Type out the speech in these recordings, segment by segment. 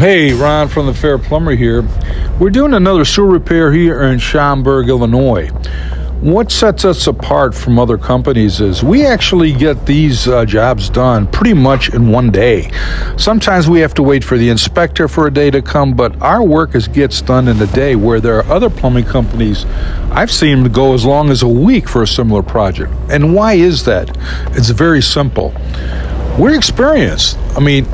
Hey, Ron from the Fair Plumber here. We're doing another sewer repair here in Schaumburg, Illinois. What sets us apart from other companies is we actually get these jobs done pretty much in one day. Sometimes we have to wait for the inspector for a day to come, but our work gets done in a day, where there are other plumbing companies I've seen them go as long as a week for a similar project. And why is that? It's very simple. We're experienced.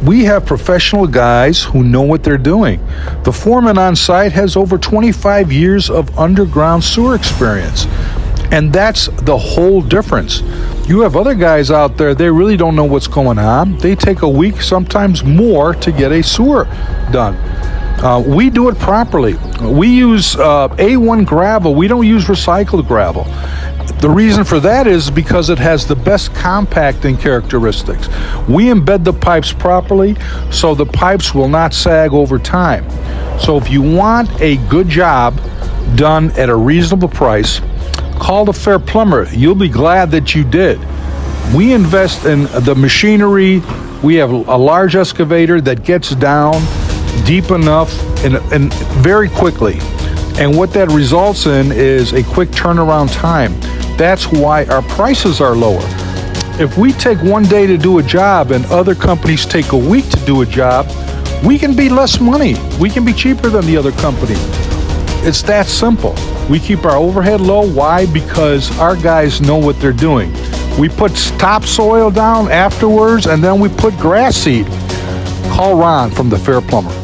We have professional guys who know what they're doing. The foreman on site has over 25 years of underground sewer experience. And that's the whole difference. You have other guys out there, they really don't know what's going on. They take a week, sometimes more, to get a sewer done. We do it properly. We use A1 gravel. We don't use recycled gravel. The reason for that is because it has the best compacting characteristics. We embed the pipes properly so the pipes will not sag over time. So if you want a good job done at a reasonable price, call the Fair Plumber. You'll be glad that you did. We invest in the machinery. We have a large excavator that gets down deep enough and very quickly. And what that results in is a quick turnaround time. That's why our prices are lower. If we take one day to do a job and other companies take a week to do a job, we can be less money. We can be cheaper than the other company. It's that simple. We keep our overhead low. Why? Because our guys know what they're doing. We put topsoil down afterwards, and then we put grass seed. Call Ron from the Fair Plumber.